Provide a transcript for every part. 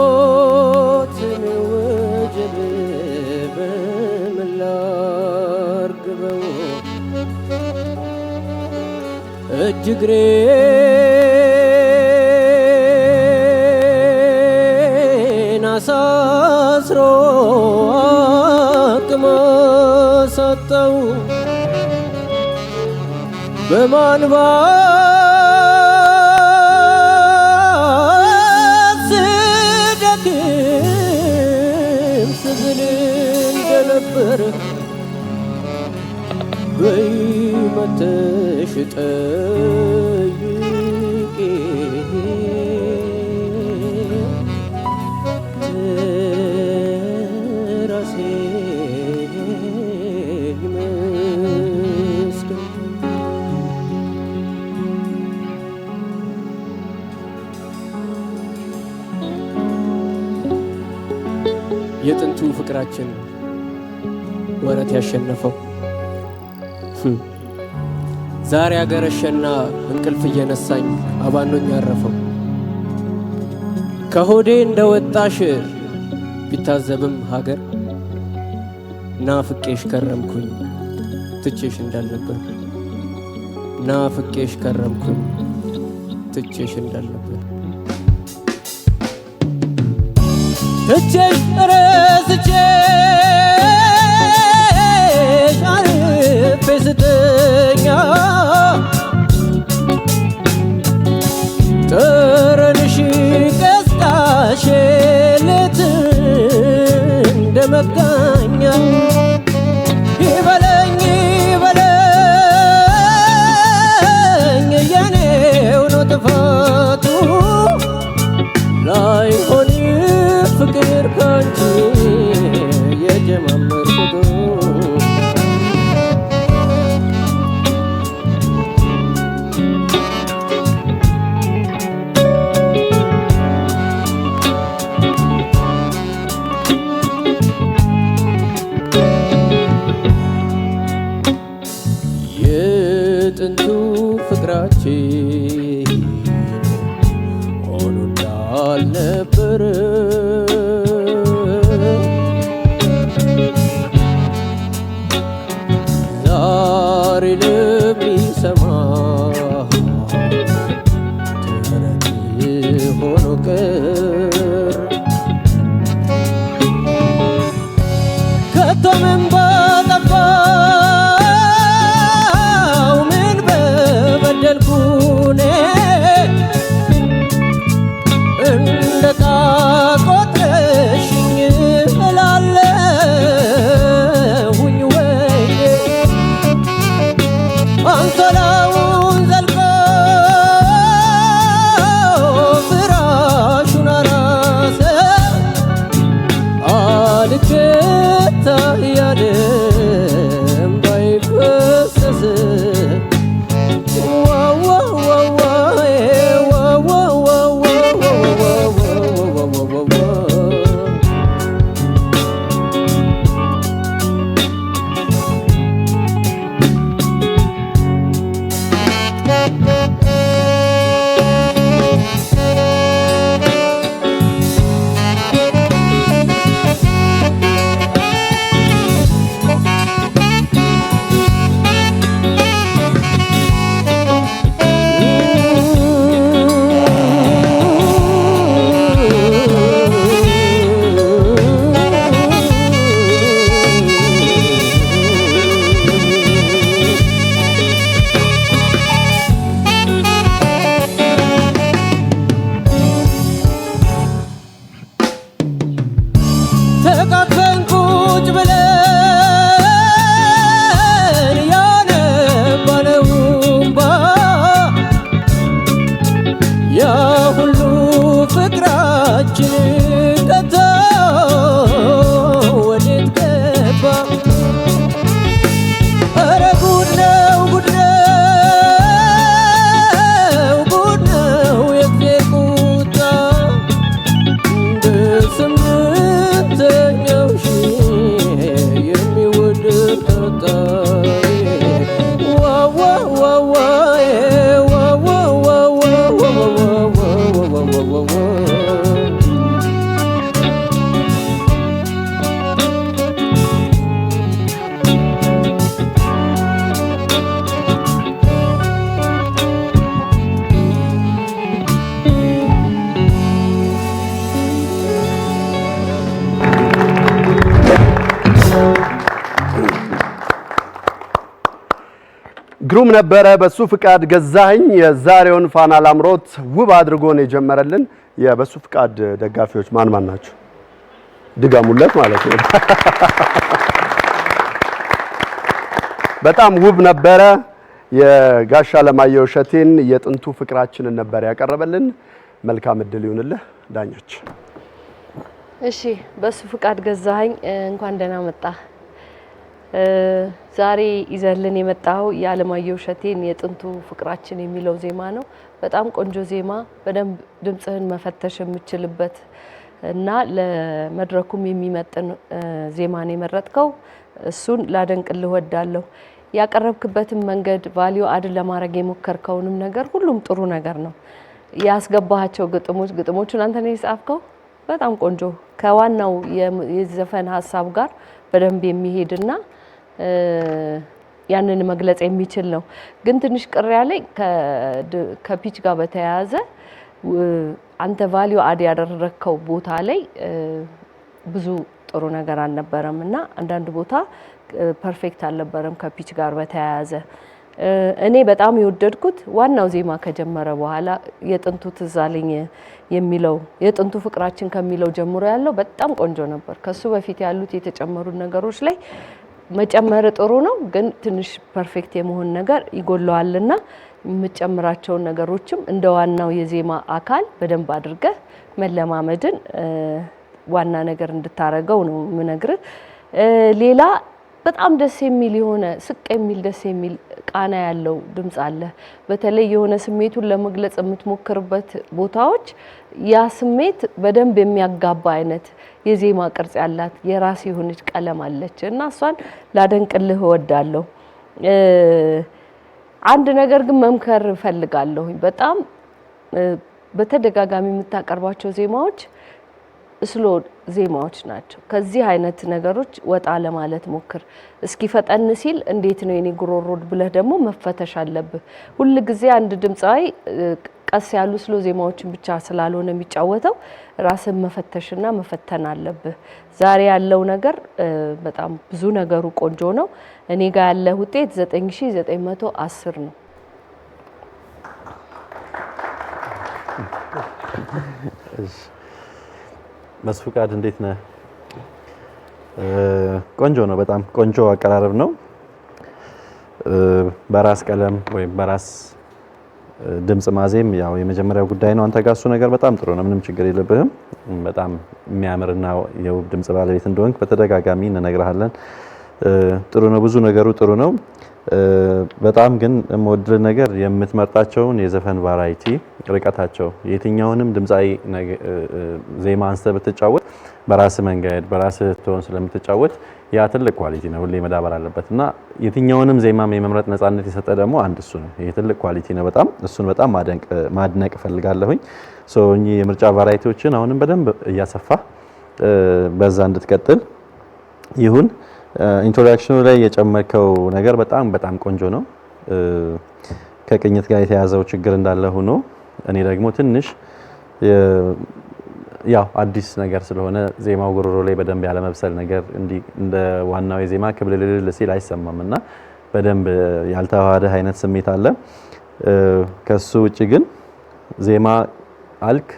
የናፍቆትን ወጀብ በምን ላርግበው እጅ እግሬን አሳስሮ አቅም ሰጠው በማንባት ስደክም ስዝል እንደነበር በይ መተሽ ጠይቄ ራሴ ይመስገን። የጥንቱ ፍቅራችን ወረት ያሸነፈው ዛሬ አገረሸና እንቅልፍ እየነሳኝ አባኖኝ ያረፈው ከሆዴ እንደወጣሽ ቢታዘብም ሀገር ናፍቄሽ ከረምኩኝ ትቼሽ እንዳልነበር ናፍቄሽ ከረምኩኝ ትቼሽ እንዳልነበር ትቼሽ ረስቼሽ አርፌ ስተኛ ጠረንሽ ቀስቃሽ ሌት እንደ መጋኛ ይበለኝ ይበለኝ የኔው ነው ጥፋቱ ላይሆን ፍቅር ካንቺ የጀመርኩት የጥንቱ ፍቅራችን ሆኖ እንዳልነበረ ዛሬ ለሚሰማ ተረት ሆኖ ቀር ከቶ ምን ባጠፋው ምን በበደልኩ እኔ እንደ ቃቆጥረሽኝ እላለሁኝ ወይኔ ግሩም ነበረ። በሱ ፍቃድ ገዛኸኝ የዛሬውን ፋና ላምሮት ውብ አድርጎ ነው የጀመረልን። የበሱ ፍቃድ ደጋፊዎች ማን ናቸው? ድጋሙለት ማለት ነው። በጣም ውብ ነበረ። የጋሽ አለማየሁ እሸቴን የጥንቱ ፍቅራችንን ነበር ያቀረበልን። መልካም እድል ይሁንልህ ዳኞች። እሺ በሱ ፍቃድ ገዛኸኝ እንኳን ደህና መጣ። ዛሬ ይዘልን የመጣው የአለማየሁ እሸቴን የጥንቱ ፍቅራችን የሚለው ዜማ ነው። በጣም ቆንጆ ዜማ፣ በደንብ ድምጽህን መፈተሽ የምችልበት እና ለመድረኩም የሚመጥን ዜማን የመረጥከው እሱን ላደንቅልህ ወዳለሁ። ያቀረብክበትን መንገድ ቫልዩ አድ ለማድረግ የሞከርከውንም ነገር ሁሉም ጥሩ ነገር ነው። ያስገባሃቸው ግጥሞቹን አንተ ነህ የጻፍከው። በጣም ቆንጆ ከዋናው የዘፈን ሀሳብ ጋር በደንብ የሚሄድና ያንን መግለጽ የሚችል ነው። ግን ትንሽ ቅር ያለኝ ከፒች ጋር በተያያዘ አንተ ቫልዩ አድ ያደረከው ቦታ ላይ ብዙ ጥሩ ነገር አልነበረም እና አንዳንድ ቦታ ፐርፌክት አልነበረም ከፒች ጋር በተያያዘ። እኔ በጣም የወደድኩት ዋናው ዜማ ከጀመረ በኋላ የጥንቱ ትዝ አለኝ የሚለው የጥንቱ ፍቅራችን ከሚለው ጀምሮ ያለው በጣም ቆንጆ ነበር። ከሱ በፊት ያሉት የተጨመሩ ነገሮች ላይ መጨመር ጥሩ ነው፣ ግን ትንሽ ፐርፌክት የመሆን ነገር ይጎለዋልና የምጨምራቸው ነገሮችም እንደ ዋናው የዜማ አካል በደንብ አድርገህ መለማመድን ዋና ነገር እንድታረገው ነው ምነግርህ። ሌላ በጣም ደስ የሚል የሆነ ስቅ የሚል ደስ የሚል ቃና ያለው ድምጽ አለ። በተለይ የሆነ ስሜቱን ለመግለጽ የምትሞክርበት ቦታዎች ያ ስሜት በደንብ የሚያጋባ አይነት የዜማ ቅርጽ ያላት የራስ የሆነች ቀለም አለች እና እሷን ላደንቅልህ እወዳለሁ። አንድ ነገር ግን መምከር እፈልጋለሁ። በጣም በተደጋጋሚ የምታቀርባቸው ዜማዎች ስሎ ዜማዎች ናቸው። ከዚህ አይነት ነገሮች ወጣ ለማለት ሞክር። እስኪ ፈጠን ሲል እንዴት ነው የኔ ጉሮሮድ ብለህ ደግሞ መፈተሽ አለብህ። ሁል ጊዜ አንድ ድምጻዊ ቀስ ያሉ ስሎ ዜማዎችን ብቻ ስላልሆነ የሚጫወተው ራስን መፈተሽና መፈተን አለብህ። ዛሬ ያለው ነገር በጣም ብዙ ነገሩ ቆንጆ ነው። እኔ ጋር ያለ ውጤት 9910 ነው። በሱ ፍቃድ እንዴት ነህ? ቆንጆ ነው። በጣም ቆንጆ አቀራረብ ነው። በራስ ቀለም ወይም በራስ ድምጽ ማዜም ያው የመጀመሪያው ጉዳይ ነው። አንተ ጋር እሱ ነገር በጣም ጥሩ ነው። ምንም ችግር የለብህም። በጣም የሚያምርና የውብ ድምጽ ባለቤት እንደሆንክ በተደጋጋሚ እንነግርሃለን። ጥሩ ነው። ብዙ ነገሩ ጥሩ ነው። በጣም ግን የምወድልህ ነገር የምትመርጣቸውን የዘፈን ቫራይቲ ርቀታቸው የትኛውንም ድምጻዊ ዜማ አንስተ ብትጫወት በራስ መንገድ በራስ ቶን ስለምትጫወት ያ ትልቅ ኳሊቲ ነው። ሁሌ መዳበር አለበት እና የትኛውንም ዜማም የመምረጥ ነፃነት የሰጠ ደግሞ አንድ እሱ ነው። ይሄ ትልቅ ኳሊቲ ነው። በጣም እሱን በጣም ማድነቅ እፈልጋለሁኝ። እኚህ የምርጫ ቫራይቲዎችን አሁንም በደንብ እያሰፋ በዛ እንድትቀጥል ይሁን። ኢንትሮዳክሽኑ ላይ የጨመርከው ነገር በጣም ቆንጆ ነው። ከቅኝት ጋር የተያዘው ችግር እንዳለ ሆኖ እኔ ደግሞ ትንሽ ያው አዲስ ነገር ስለሆነ ዜማው ጉሮሮ ላይ በደንብ ያለ መብሰል ነገር እንደ ዋናው የዜማ ክብልልል ሲል አይሰማምና በደንብ ያልተዋሃደ አይነት ስሜት አለ። ከሱ ውጪ ግን ዜማ አልክ፣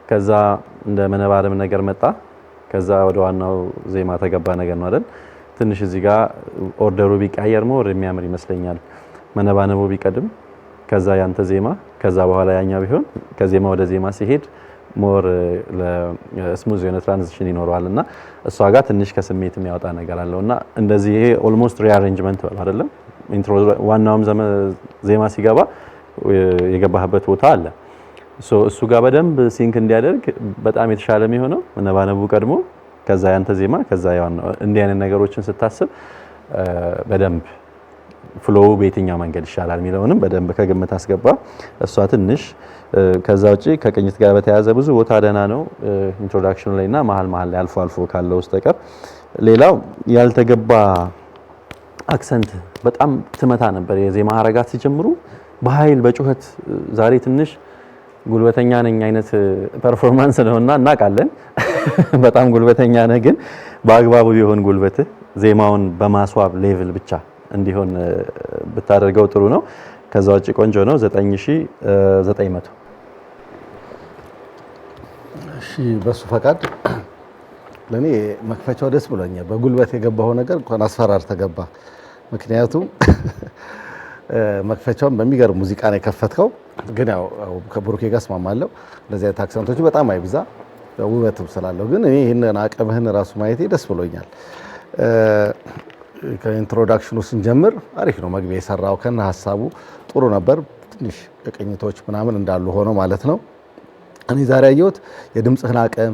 ከዛ እንደ መነባረም ነገር መጣ፣ ከዛ ወደ ዋናው ዜማ ተገባ ነገር ነው አይደል? ትንሽ እዚህ ጋር ኦርደሩ ቢቀየር ሞር የሚያምር ይመስለኛል። መነባነቡ ቢቀድም ከዛ ያንተ ዜማ ከዛ በኋላ ያኛው ቢሆን ከዜማ ወደ ዜማ ሲሄድ ሞር ለስሙዝ የሆነ ትራንዚሽን ይኖረዋልና እሷ ጋር ትንሽ ከስሜት የሚያወጣ ነገር አለውና እንደዚህ ይሄ ኦልሞስት ሪአሬንጅመንት አይደለም። ኢንትሮ ዋናውም ዜማ ሲገባ የገባህበት ቦታ አለ። እሱ ጋር በደንብ ሲንክ እንዲያደርግ በጣም የተሻለ የሚሆነው መነባነቡ ቀድሞ ከዛ ያንተ ዜማ ከዛ ያው እንዲህ አይነት ነገሮችን ስታስብ በደንብ ፍሎው በየትኛው መንገድ ይሻላል የሚለውንም በደንብ ከግምት አስገባ። እሷ ትንሽ ከዛ ውጪ ከቅኝት ጋር በተያያዘ ብዙ ቦታ ደህና ነው ኢንትሮዳክሽኑ ላይና መሀል ላይ አልፎ ካለው በስተቀር ሌላው ያልተገባ አክሰንት በጣም ትመታ ነበር። የዜማ ሀረጋት ሲጀምሩ በኃይል በጩኸት ዛሬ ትንሽ ጉልበተኛ ነኝ አይነት ፐርፎርማንስ ነውና እናውቃለን። በጣም ጉልበተኛ ነህ፣ ግን በአግባቡ ቢሆን ጉልበትህ ዜማውን በማስዋብ ሌቭል ብቻ እንዲሆን ብታደርገው ጥሩ ነው። ከዛ ውጪ ቆንጆ ነው 9900። እሺ በሱ ፈቃድ ለኔ መክፈቻው ደስ ብሎኛል። በጉልበት የገባው ነገር እንኳን አስፈራር ተገባ። ምክንያቱም መክፈቻውን በሚገርም ሙዚቃ ነው የከፈትከው። ግን ያው ከብሩኬ ጋር እስማማለሁ። እንደዚህ አይነት አክሰንቶቹ በጣም አይብዛ፣ ውበትም ስላለው። ግን እኔ ይሄንን አቅምህን ራሱ ማየቴ ደስ ብሎኛል። ከኢንትሮዳክሽኑ ስንጀምር አሪፍ ነው መግቢያ የሰራው ከነ ሐሳቡ ጥሩ ነበር። ትንሽ ቅኝቶች ምናምን እንዳሉ ሆኖ ማለት ነው። እኔ ዛሬ ያየሁት የድምጽህን አቅም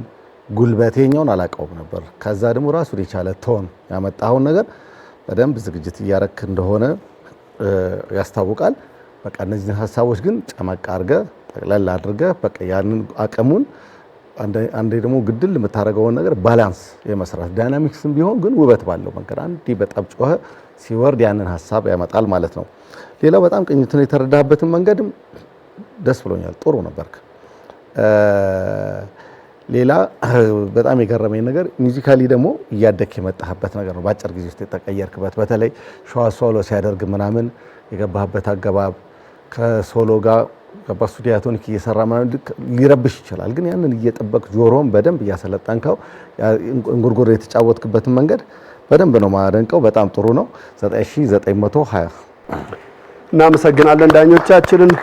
ጉልበቴኛውን አላውቀውም ነበር። ከዛ ደግሞ ራሱን የቻለ ቶን ያመጣውን ነገር በደንብ ዝግጅት እያረክ እንደሆነ ያስታውቃል። በቃ እነዚህ ሐሳቦች ግን ጨመቅ አድርገ ጠቅለል አድርገ በቃ ያንን አቅሙን አንዴ ደግሞ ግድል የምታደርገውን ነገር ባላንስ የመስራት ዳይናሚክስም ቢሆን ግን ውበት ባለው መንገድ አንዴ በጣም ጮኸ ሲወርድ ያንን ሐሳብ ያመጣል ማለት ነው። ሌላው በጣም ቅኝቱን የተረዳበትን መንገድም ደስ ብሎኛል። ጥሩ ነበርክ። ሌላ በጣም የገረመኝ ነገር ሙዚካሊ ደግሞ እያደክ የመጣህበት ነገር ነው። በአጭር ጊዜ ውስጥ የተቀየርክበት በተለይ ሸዋ ሶሎ ሲያደርግ ምናምን የገባህበት አገባብ ከሶሎ ጋር በስቱዲዮ ዲያቶኒክ እየሰራ ምናምን ሊረብሽ ይችላል። ግን ያንን እየጠበቅ ጆሮም በደንብ እያሰለጠንከው እንጉርጉር የተጫወትክበትን መንገድ በደንብ ነው ማደንቀው። በጣም ጥሩ ነው። 9920 እናመሰግናለን ዳኞቻችንን።